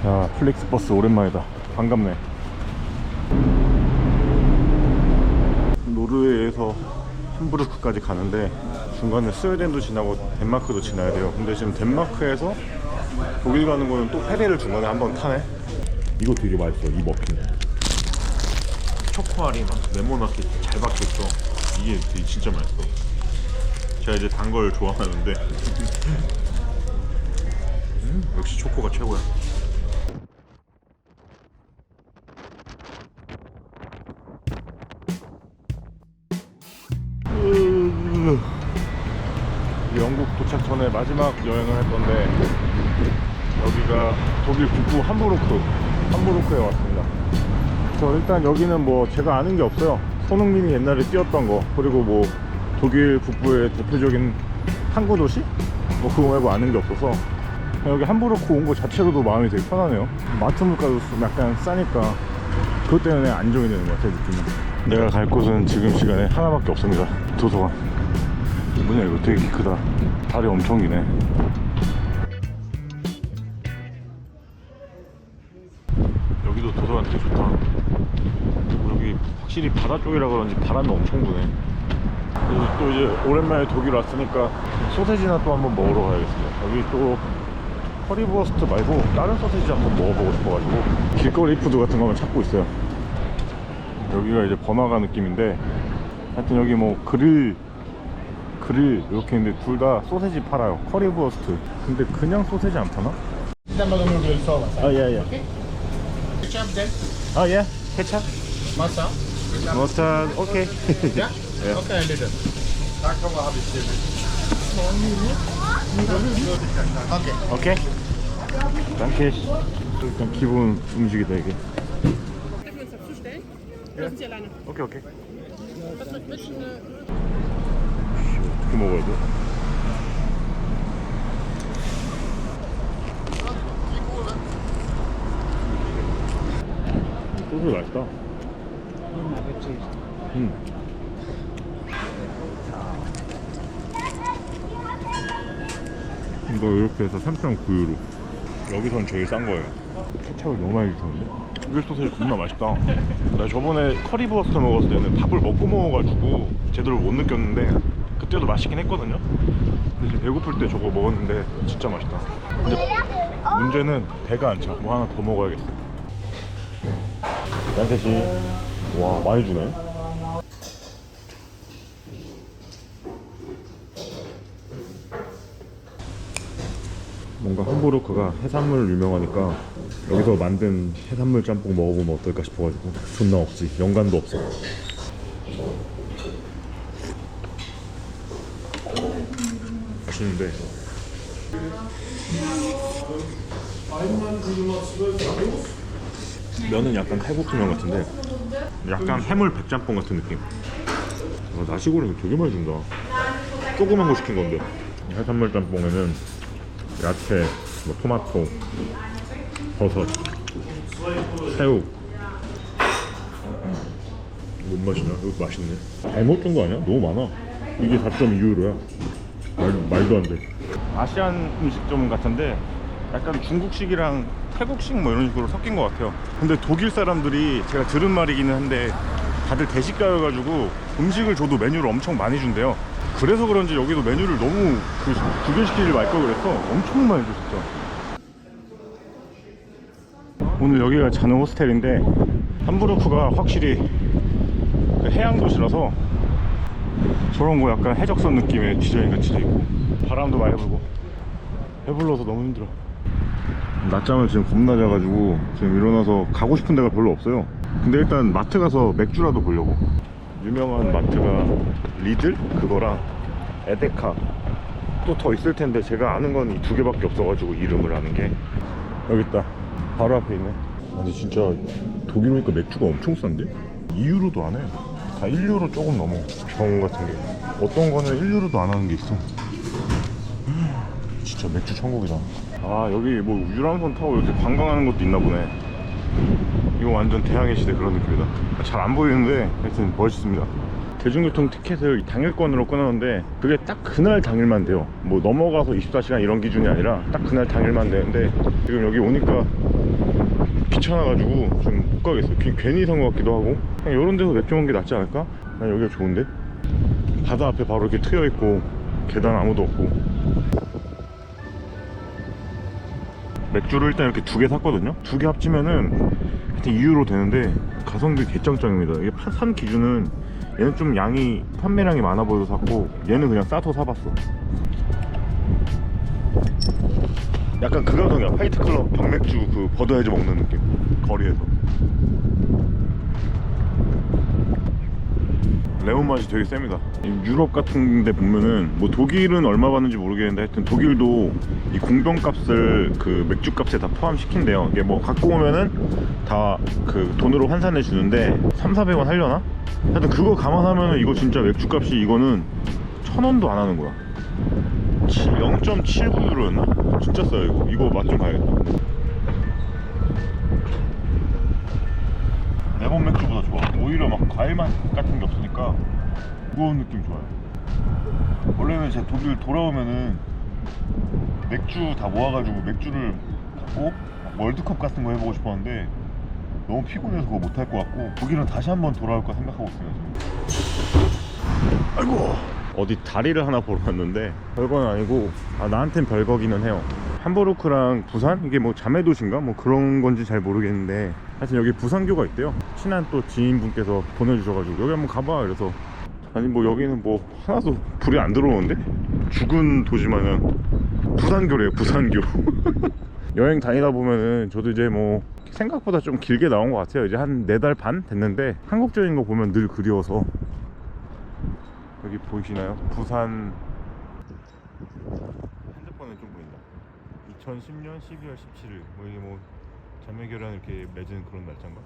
야, 플렉스버스 오랜만이다. 반갑네. 노르웨이에서 함부르크까지 가는데 중간에 스웨덴도 지나고 덴마크도 지나야 돼요. 근데 지금 덴마크에서 독일 가는 거는 또 페리를 중간에 한번 타네. 이거 되게 맛있어. 이 머핀 초코알이 막 네모나게 잘 박혀있어. 이게 되게 진짜 맛있어. 제가 이제 단 걸 좋아하는데 역시 초코가 최고야. 영국 도착 전에 마지막 여행을 할 건데 여기가 독일 북부 함부르크에 왔습니다. 저 일단 여기는 뭐 제가 아는 게 없어요. 손흥민이 옛날에 뛰었던 거, 그리고 뭐 독일 북부의 대표적인 항구 도시? 뭐 그거 말고 아는 게 없어서 여기 함부르크 온 거 자체로도 마음이 되게 편하네요. 마트 물가도 약간 싸니까 그것 때문에 안정이 되는 것 같아요, 느낌이. 내가 갈 곳은 지금 시간에 하나밖에 없습니다. 도서관. 뭐냐, 이거 되게 크다. 다리 엄청 기네. 여기도 도서관 되게 좋다. 그리고 여기 확실히 바다 쪽이라 그런지 바람이 엄청 부네. 그래서 또 이제 오랜만에 독일 왔으니까 소세지나 또 한번 먹으러 가야겠습니다. 여기 또 커리버스트 말고 다른 소세지 한번 먹어보고 싶어가지고 길거리 푸드 같은 거 한번 찾고 있어요. 여기가 이제 번화가 느낌인데 하여튼 여기 뭐 그릴 이렇게 있는데 둘 다 소세지 팔아요. 커리버스트. 근데 그냥 소세지 안 파나? 아, 예. Ketchup then? 아, 예. 케찹? Masa? 머스타드, 오케이. Yeah? Yeah. Okay, a little. Okay. 오케이. danke. 일단 기본 음식이다 이게. Treffen wir uns dazu stellen? Oder sind Sie alleine? 오케이. Was mit Mischen? 어떻게 먹어야 돼? 소스 맛있다. 이거 이렇게 해서 3.9유로. 여기선 제일 싼 거예요. 케찹을 너무 많이 주셨는데? 독일 소세지 겁나 맛있다. 나 저번에 커리버스트 먹었을 때는 밥을 먹고 먹어가지고 제대로 못 느꼈는데 그때도 맛있긴 했거든요. 근데 지금 배고플 때 저거 먹었는데 진짜 맛있다. 근데 문제는 배가 안 차. 뭐 하나 더 먹어야겠어. 얀셋이 와, 많이 주네. 뭔가 함부르크가 해산물 유명하니까 여기서 만든 해산물 짬뽕 먹어보면 어떨까 싶어가지고. 존나 없지. 연관도 없어. 맛있는데 면은 약간 칼국수면 같은데 약간 해물 백짬뽕 같은 느낌. 나시고는 되게 많이 준다. 조그만 거 시킨 건데. 해산물 짬뽕에는 야채, 뭐 토마토, 버섯, 새우. 뭔 맛이냐? 이거 맛있네. 잘못 준 거 아니야? 너무 많아. 이게 4.2유로야. 말도 안 돼. 아시안 음식점 같은데 약간 중국식이랑 태국식 뭐 이런 식으로 섞인 것 같아요. 근데 독일 사람들이 제가 들은 말이기는 한데 다들 대식가여가지고 음식을 줘도 메뉴를 엄청 많이 준대요. 그래서 그런지 여기도 메뉴를 너무 구별시키지 말 걸 그랬어. 엄청 많이 줘 진짜. 오늘 여기가 자는 호스텔인데 함부르크가 확실히 그 해양 도시라서 저런 거 약간 해적선 느낌의 디자인 같이 돼 있고 바람도 많이 불고 배불러서 너무 힘들어. 낮잠을 지금 겁나 자가지고 지금 일어나서 가고 싶은 데가 별로 없어요. 근데 일단 마트 가서 맥주라도 보려고. 유명한 마트가 리들? 그거랑 에데카 또 더 있을 텐데 제가 아는 건 이 두 개밖에 없어가지고 이름을 아는 게. 여기 있다. 바로 앞에 있네. 아니 진짜 독일 오니까 맥주가 엄청 싼데? 2유로도 안 해. 다 1유로 조금 넘어. 병원 같은 게 어떤 거는 1유로도 안 하는 게 있어. 진짜 맥주 천국이다. 아, 여기 뭐 유람선 타고 이렇게 관광하는 것도 있나 보네. 이거 완전 태양의 시대 그런 느낌이다. 잘 안 보이는데 하여튼 멋있습니다. 대중교통 티켓을 당일권으로 끊었는데 그게 딱 그날 당일만 돼요. 뭐 넘어가서 24시간 이런 기준이 아니라 딱 그날 당일만 되는데 지금 여기 오니까 귀찮아가지고 좀 못 가겠어요. 괜히 산 것 같기도 하고. 그냥 이런 데서 맥주 먹는 게 낫지 않을까? 난 여기가 좋은데? 바다 앞에 바로 이렇게 트여있고 계단 아무도 없고. 맥주를 일단 이렇게 2개 샀거든요. 2개 합치면은 하여튼 2유로 되는데 가성비 개짱짱입니다. 이게 산 기준은 얘는 좀 양이 판매량이 많아 보여서 샀고 얘는 그냥 싸서 사봤어. 약간 그 감성이야. 화이트클럽 병맥주 그 버드헤즈 먹는 느낌. 거리에서 레몬 맛이 되게 셉니다. 유럽 같은 데 보면은 뭐 독일은 얼마 받는지 모르겠는데 하여튼 독일도 이 공병값을 그 맥주값에 다 포함시킨대요. 이게 뭐 갖고 오면은 다 그 돈으로 환산해 주는데 300~400원 하려나? 하여튼 그거 감안하면은 이거 진짜 맥주값이 이거는 1000원도 안 하는 거야. 0.79유로였나? 진짜 싸요 이거 맛 좀 봐야겠다. 레몬 맥주보다 좋아. 오히려 막 과일맛 같은 게 없으니까 무거운 느낌 좋아요. 원래는 제가 독일 돌아오면은 맥주 다 모아가지고 맥주를 갖고 월드컵 같은 거 해보고 싶었는데 너무 피곤해서 그거 못할 것 같고 독일은 다시 한번 돌아올까 생각하고 있어요 지금. 아이고, 어디 다리를 하나 보러 왔는데 별건 아니고 나한텐 별거기는 해요. 함부르크랑 부산? 이게 뭐 자매도시인가? 뭐 그런 건지 잘 모르겠는데 하여튼 여기 부산교가 있대요. 친한 또 지인분께서 보내주셔가지고 여기 한번 가봐. 그래서 아니 뭐 여기는 뭐 하나도 불이 안 들어오는데? 죽은 도시마냥 부산교래요. 부산교. 여행 다니다 보면은 저도 이제 뭐 생각보다 좀 길게 나온 것 같아요. 이제 한 4달 반 됐는데 한국적인 거 보면 늘 그리워서. 여기 보이시나요? 부산. 핸드폰은 좀 보인다. 2010년 12월 17일 뭐 이게 뭐 자매결연 이렇게 맺은 그런 날짜인가?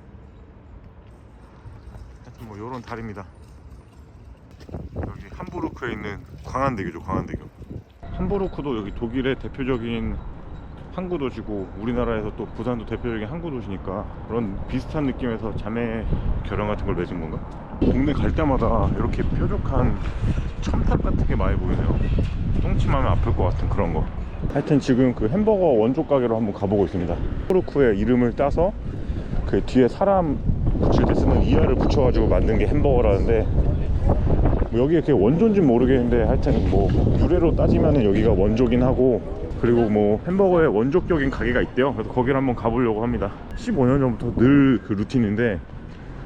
하여튼 뭐 요런 달입니다. 여기 함부르크에 있는 광안대교죠. 광안대교. 함부르크도 여기 독일의 대표적인 항구 도시고 우리나라에서 또 부산도 대표적인 항구 도시니까 그런 비슷한 느낌에서 자매 결연 같은 걸 맺은 건가? 동네 갈 때마다 이렇게 뾰족한 첨탑 같은 게 많이 보이네요. 똥침하면 아플 것 같은 그런 거. 하여튼 지금 그 햄버거 원조 가게로 한번 가보고 있습니다. 함부르크의 이름을 따서 그 뒤에 사람 붙일 때 쓰는 이하를 붙여가지고 만든 게 햄버거라는데 뭐 여기 이렇게 원조인지는 모르겠는데 하여튼 뭐 유래로 따지면은 여기가 원조긴 하고 그리고 뭐 햄버거의 원조격인 가게가 있대요. 그래서 거기를 한번 가보려고 합니다. 15년 전부터 늘 그 루틴인데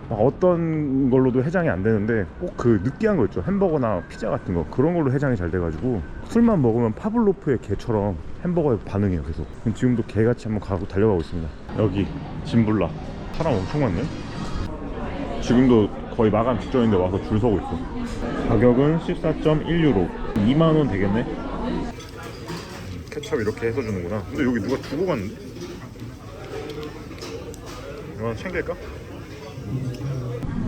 어떤 걸로도 해장이 안 되는데 꼭 그 느끼한 거 있죠. 햄버거나 피자 같은 거 그런 걸로 해장이 잘 돼가지고 술만 먹으면 파블로프의 개처럼 햄버거에 반응해요. 계속 지금도 개같이 한번 가고 달려가고 있습니다. 여기 짐블라 사람 엄청 많네. 지금도 거의 마감 직전인데 와서 줄 서고 있어. 가격은 14.1유로 2만원 되겠네. 케첩 이렇게 해서 주는구나. 근데 여기 누가 두고 갔는데? 이거 하나 챙길까?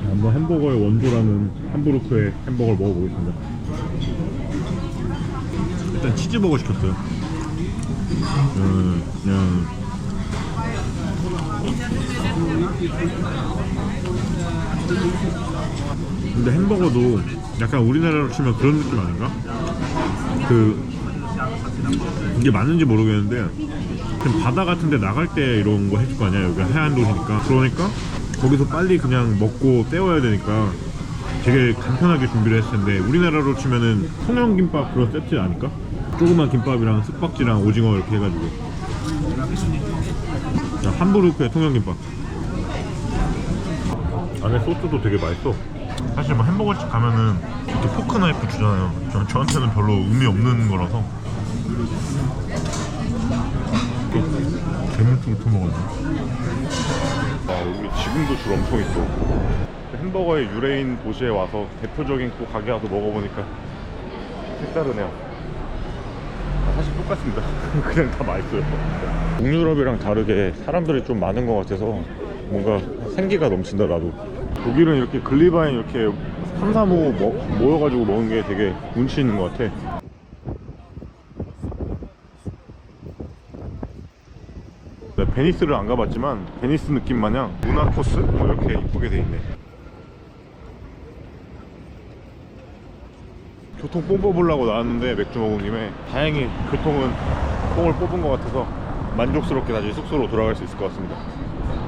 한번 햄버거의 원조라는 함부르크의 햄버거를 먹어보겠습니다. 일단 치즈버거 시켰어요. 근데 햄버거도 약간 우리나라로 치면 그런 느낌 아닌가? 이게 맞는지 모르겠는데 그냥 바다 같은 데 나갈 때 이런 거 해줄 거 아니야. 여기가 해안 도시니까. 그러니까 거기서 빨리 그냥 먹고 때워야 되니까 되게 간편하게 준비를 했을 텐데 우리나라로 치면은 통영김밥 그런 세트 아닐까? 조그만 김밥이랑 쑥박지랑 오징어 이렇게 해가지고. 자, 함부르크의 통영김밥. 안에 소스도 되게 맛있어. 사실 뭐 햄버거집 가면은 이렇게 포크 나이프 주잖아요. 저한테는 별로 의미 없는 거라서 개물통부터 먹었네. 여기 지금도 줄 엄청 있어. 햄버거의 유래인 도시에 와서 대표적인 또 가게 와서 먹어보니까 색다르네요. 사실 똑같습니다. 그냥 다 맛있어요. 북유럽이랑 다르게 사람들이 좀 많은 것 같아서 뭔가 생기가 넘친다. 나도 독일은 이렇게 글리바인 이렇게 3, 4, 5 모여가지고 먹는 게 되게 운치 있는 것 같아. 베니스를 안 가봤지만 베니스 느낌 마냥 문화 코스 뭐 이렇게 이쁘게 돼 있네. 보통 뽕 뽑으려고 나왔는데 맥주 먹은 김에 다행히 교통은 뽕을 뽑은 것 같아서 만족스럽게 다시 숙소로 돌아갈 수 있을 것 같습니다.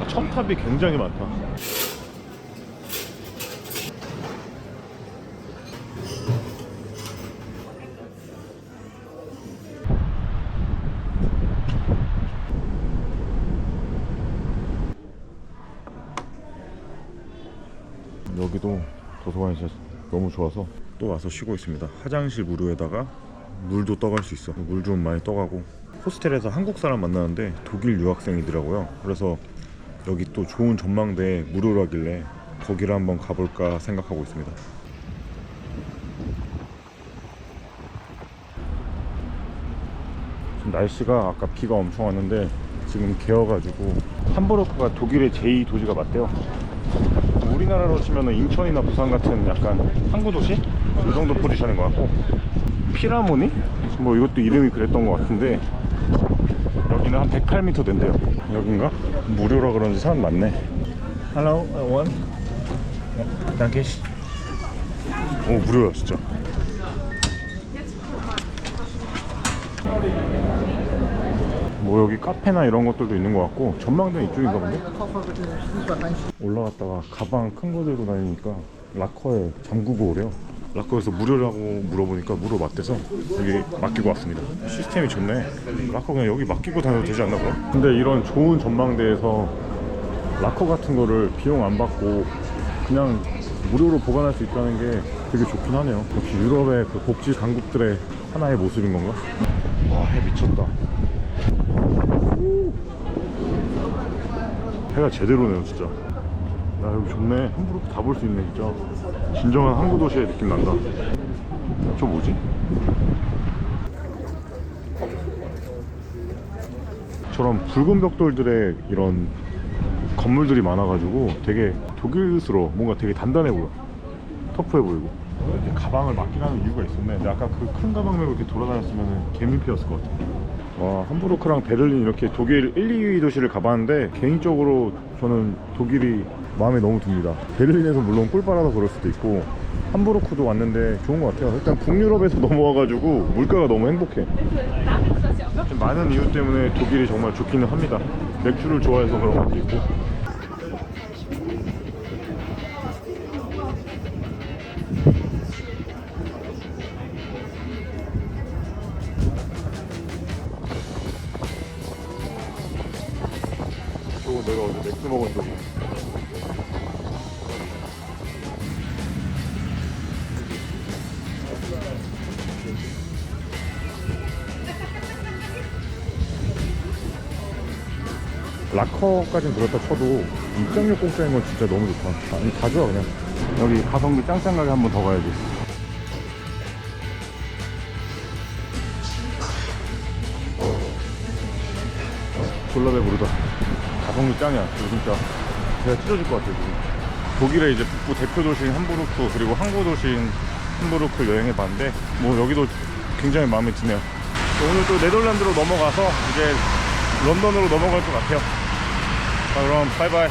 첨탑이 굉장히 많다. 여기도 도서관이 진짜 너무 좋아서 또 와서 쉬고 있습니다. 화장실 무료에다가 물도 떠갈 수 있어. 물 좀 많이 떠가고, 호스텔에서 한국 사람 만나는데 독일 유학생이더라고요. 그래서 여기 또 좋은 전망대에 무료로 하길래 거기를 한번 가볼까 생각하고 있습니다. 지금 날씨가 아까 비가 엄청 왔는데 지금 개어가지고, 함부르크가 독일의 제2도시가 맞대요. 우리나라로 치면 인천이나 부산 같은 약간 항구 도시? 이 정도 포지션인 것 같고, 피라모니? 뭐 이것도 이름이 그랬던 것 같은데 여기는 한 108m 된대요. 여긴가? 무료라 그런지 사람 많네. Hello, one. Danke. 오, 무료야 진짜. 뭐 여기 카페나 이런 것들도 있는 것 같고, 전망대는 이쪽인가 본데? 올라갔다가 가방 큰 거 들고 다니니까 락커에 잠그고 오래요. 락커에서 무료라고 물어보니까 무료 맞대서 여기 맡기고 왔습니다. 시스템이 좋네. 락커 그냥 여기 맡기고 다녀도 되지 않나 그럼? 근데 이런 좋은 전망대에서 락커 같은 거를 비용 안 받고 그냥 무료로 보관할 수 있다는 게 되게 좋긴 하네요. 역시 유럽의 그 복지 강국들의 하나의 모습인 건가? 와, 해 미쳤다. 해가 제대로네요 진짜. 야, 여기 좋네. 함부르크 다 볼 수 있네 진짜. 진정한 항구 도시의 느낌 난다. 저 뭐지? 저런 붉은 벽돌들의 이런 건물들이 많아가지고 되게 독일스러워. 뭔가 되게 단단해 보여. 터프해 보이고. 이렇게 가방을 맡긴 하는 이유가 있었네. 근데 아까 그 큰 가방 메고 이렇게 돌아다녔으면 개미피였을 것 같아. 와, 함부르크랑 베를린 이렇게 독일 1, 2위 도시를 가봤는데 개인적으로 저는 독일이 마음에 너무 듭니다. 베를린에서 물론 꿀빨아서 그럴 수도 있고 함부르크도 왔는데 좋은 것 같아요. 일단 북유럽에서 넘어와가지고 물가가 너무 행복해. 좀 많은 이유 때문에 독일이 정말 좋기는 합니다. 맥주를 좋아해서 그런 것도 있고. 저거 내가 어제 맥주 먹은 쪽이. 락커까지는 그렇다 쳐도 입장료 공짜인 건 진짜 너무 좋다. 아니, 다 좋아 그냥. 여기 가성비 짱짱 가게 한 번 더 가야지. 졸라 배부르다. 가성비 짱이야. 이거 진짜 제가 찢어질 것 같아요 지금. 독일의 이제 북부 대표 도시인 함부르크, 그리고 항구 도시인 함부르크 여행해봤는데 뭐 여기도 굉장히 마음에 드네요. 오늘 또 네덜란드로 넘어가서 이제 런던으로 넘어갈 것 같아요. 자, 그럼 바이바이.